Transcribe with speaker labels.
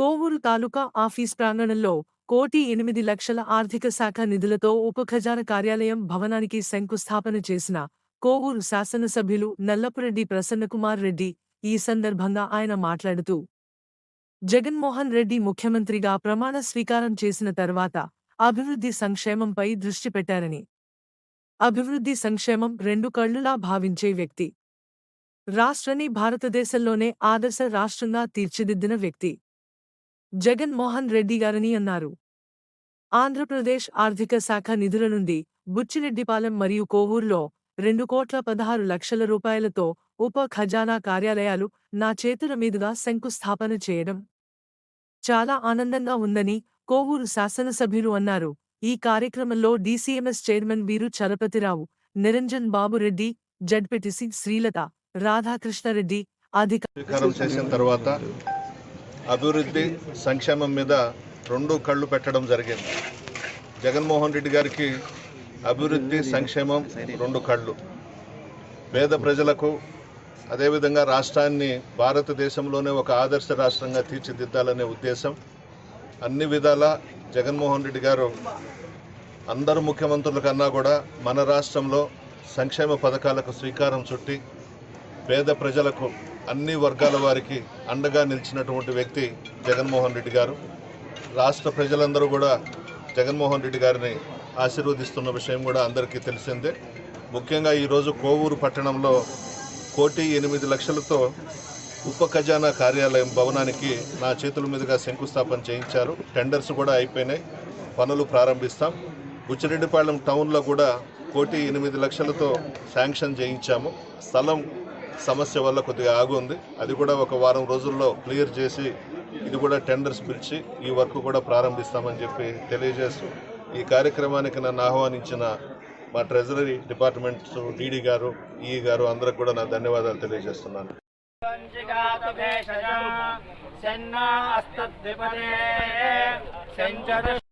Speaker 1: కోవూరు తాలూకా office ప్రాంగణంలో 1,08,00,000 ఆర్థిక శాఖ నిధులతో ఉప ఖజానా కార్యాలయం భవనానికి శంకుస్థాపన చేసిన కోవూరు శాసనసభ్యులు నల్లపురెడ్డి ప్రసన్నకుమార్ రెడ్డి. ఈ సందర్భంగా ఆయన మాట్లాడుతూ, జగన్మోహన్ రెడ్డి ముఖ్యమంత్రిగా ప్రమాణ స్వీకారం చేసిన తర్వాత అభివృద్ధి సంక్షేమంపై దృష్టి పెట్టారని, అభివృద్ధి సంక్షేమం రెండు కళ్లులా భావించే వ్యక్తి, రాష్ట్రాన్ని భారతదేశంలోనే ఆదర్శ రాష్ట్రంగా తీర్చిదిద్దిన వ్యక్తి జగన్మోహన్ రెడ్డి గారని అన్నారు. ఆంధ్రప్రదేశ్ ఆర్థిక శాఖ నిధుల నుండి బుచ్చిరెడ్డిపాలెం మరియు కోవూరులో 2,16,00,000 రూపాయలతో ఉప ఖజానా కార్యాలయాలు నా చేతుల మీదుగా శంకుస్థాపన చేయడం చాలా ఆనందంగా ఉందని కోవూరు శాసనసభ్యులు అన్నారు. ఈ కార్యక్రమంలో డీసీఎంఎస్ చైర్మన్ వీరు చలపతిరావు, నిరంజన్ బాబు రెడ్డి, జడ్పీటీసీ శ్రీలత, రాధాకృష్ణారెడ్డి
Speaker 2: స్వీకారం చేసిన తర్వాత అభివృద్ధి సంక్షేమం మీద రెండు కళ్ళు పెట్టడం జరిగింది. జగన్మోహన్ రెడ్డి గారికి అభివృద్ధి సంక్షేమం రెండు కళ్ళు. పేద ప్రజలకు అదేవిధంగా రాష్ట్రాన్ని భారతదేశంలోనే ఒక ఆదర్శ రాష్ట్రంగా తీర్చిదిద్దాలనే ఉద్దేశం. అన్ని విధాలా జగన్మోహన్ రెడ్డి గారు అందరు ముఖ్యమంత్రుల కన్నా కూడా మన రాష్ట్రంలో సంక్షేమ పథకాలకు శ్రీకారం చుట్టి పేద ప్రజలకు అన్ని వర్గాల వారికి అండగా నిలిచినటువంటి వ్యక్తి జగన్మోహన్ రెడ్డి గారు. రాష్ట్ర ప్రజలందరూ కూడా జగన్మోహన్ రెడ్డి గారిని ఆశీర్వదిస్తున్న విషయం కూడా అందరికీ తెలిసిందే. ముఖ్యంగా ఈరోజు కోవూరు పట్టణంలో 1,08,00,000తో ఉప ఖజానా కార్యాలయం భవనానికి నా చేతుల మీదుగా శంకుస్థాపన చేయించారు. టెండర్స్ కూడా అయిపోయినాయి, పనులు ప్రారంభిస్తాం. బుచ్చిరెడ్డిపాలెం టౌన్లో కూడా 1,08,00,000తో శాంక్షన్ చేయించాము. స్థలం సమస్య వల్ల కొద్దిగా ఆగుంది, అది కూడా ఒక వారం రోజుల్లో క్లియర్ చేసి ఇది కూడా టెండర్స్ పిలిచి ఈ వర్క్ కూడా ప్రారంభిస్తామని చెప్పి తెలియజేస్తూ, ఈ కార్యక్రమానికి నన్ను ఆహ్వానించిన మా ట్రెజరీ డిపార్ట్మెంట్ డీడీ గారు, ఈ గారు అందరికి కూడా నా ధన్యవాదాలు తెలియజేస్తున్నాను.